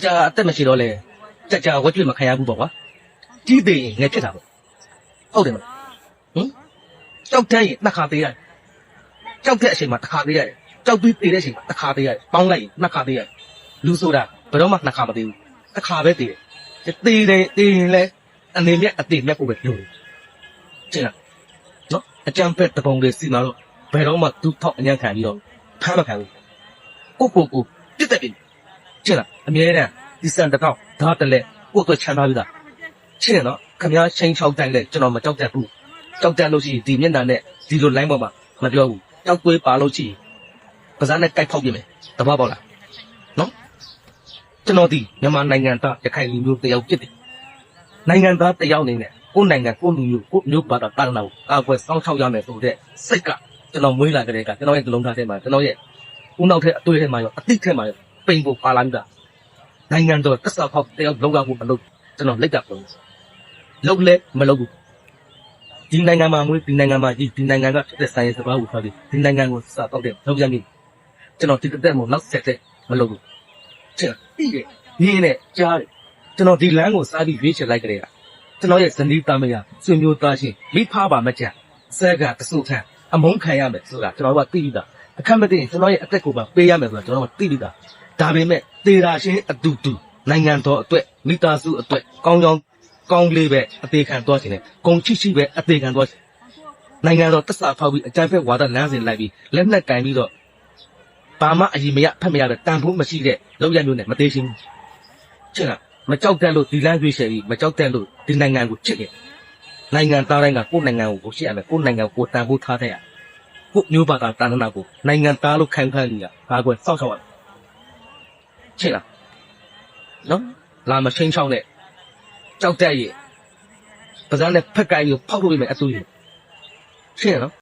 ကြာအသက်မရှိတော့လေကြာဝက်ပြစ်မခံရဘူးပေါ့ကွာကြီးသေးရင်ငယ်ဖြစ်တာပေါ့ဟုတ်တယ်မလားကြောက်တဲ့ရင်နှစ်ခါသေးရတယ်ကြောက်တဲ့အချိန်မှာတစ်ခါသေးရတယ်ကြောက်ပြီးသေးတဲ့အချိန်မှာတစ်ခါသေးရတယ်ပေါင်းလိုက်ရင်နှစ်ခါသေးရတယ်လူဆိုတာဘယ်တော့မှနှစ်ခါမသေးဘူးတစ်ခါပဲသေးတယ်သေးရင်လဲအနေနဲ့အသေးမြတ်ကိုပဲပြောတယ်ကျင်လားနော်အကြံဖက်တပုံတွေစီမှာတော့ဘယ်တော့မှသူ့ထောက်အញ្ញံခံပြီးတော့ဖမ်းမခံဘူးကိုပြစ်တယ်ပြီကျင်လားအမြဲတမ်းဒီစံတစ်ထောက်ဓာတ်တလဲကိုယ့်အတွက်ချမ်းသာပြီးသားချင်နော်ခင်ဗျားချင်းချောက်တိုင်းလဲကျွန်တော်မကြောက်တတ်ဘူးကြောက်တတ်လို့ရှိရင်ဒီမျက်နှာနဲ့ဒီလို line ပေါ်မှာမပြောဘူးကြောက်သွေးပါလို့ရှိရင်ပါးစပ်နဲ့ကြိုက်ဖောက်ပြမယ်တပတ်ပေါ့လားနော်ကျွန်တော်ဒီမြန်မာနိုင်ငံသားရခိုင်လူမျိုးတယောက်ဖြစ်တယ်နိုင်ငံသားတယောက်အနေနဲ့ကိုယ်နိုင်ငံကိုယ်လူမျိုးကိုယ်မျိုးဘာသာတာနာကိုအကွယ်စောင့်ရှောက်ရမယ်ဆိုတဲ့စိတ်ကကျွန်တော်မွေးလာကြတဲ့ကကျွန်တော်ရဲ့ကလုံးသားထဲမှာကျွန်တော်ရဲ့ဦးနောက်ထက်အတွေ့အထဲမှာရောအသိထဲမှာရောပိန်ဖို့ပါလာပြီးသားနိုင်ငံတော်တက်ဆောက်ဖောက်တယောက်လုံးကဖို့မလုပ်ကျွန်တော်လက်ကပုံလုပ်လဲမလုပ်ဘူးဒီနိုင်ငံမှာမွေးဒီနိုင်ငံမှာဒီနိုင်ငံကဖြစ်တဲ့ဆိုင်ရေးစပါးကိုထားပြီးဒီနိုင်ငံကိုစတော့တဲ့လုပ်ရမည်ကျွန်တော်ဒီတက်မို့နောက်ဆက်တဲ့မလုပ်ဘူးချက်ပြီးတယ်ဒီနဲ့ကြားတယ်ကျွန်တော်ဒီလမ်းကိုစားပြီးရွေးချယ်လိုက်ကြတဲ့ကျွန်တော်ရဲ့ဇနီးသားမယားဆွေမျိုးသားချင်းမိဖပါမကြဆက်ကတဆုထမ်းအမုန်းခံရမယ်ဆိုတာကျွန်တော်ကသိပြီးသားအခက်မသိရင်ကျွန်တော်ရဲ့အသက်ကိုပါပေးရမယ်ဆိုတာကျွန်တော်ကသိပြီးသားဒါပေမဲ့သေတာချင်းအတူတူနိုင်ငံတော်အတွက်မိသားစုအတွက်ကောင်းလေးပဲအသေးခံသွားခြင်းနဲ့ဂုံချိပဲအသေးခံသွားခြင်းနိုင်ငံတော်တက်ဆာဖောက်ပြီးအကြမ်းဖက်ဝါဒလမ်းစဉ်လိုက်ပြီးလက်နက်ကင်ပြီးတော့ဘာမှအရင်မရဖက်မရတဲ့တန်ဖိုးမရှိတဲ့လောက်ရမျိုးနဲ့မသေးချင်းချင်လားမကြောက်တတ်လို့ဒီလမ်းရွေးချယ်ပြီးမကြောက်တတ်လို့ဒီနိုင်ငံကိုချစ်တယ်နိုင်ငံသားတိုင်းကကိုယ့်နိုင်ငံကိုရှေ့ရမယ်ကိုယ့်နိုင်ငံကိုတန်ဖိုးထားတဲ့ရကိုယ့်မျိုးဘာသာတန်နာကိုနိုင်ငံသားလို့ခံနေရဘာကွယ်စောက်ရှောက်ရချင်လားနော်လာမချင်းချောင်းနဲ့ကြောက်တတ်ရဲ့ပါးစပ်နဲ့ဖက်ကိုင်းကိုဖောက်လို့ရမယ်အတူရချင်နော်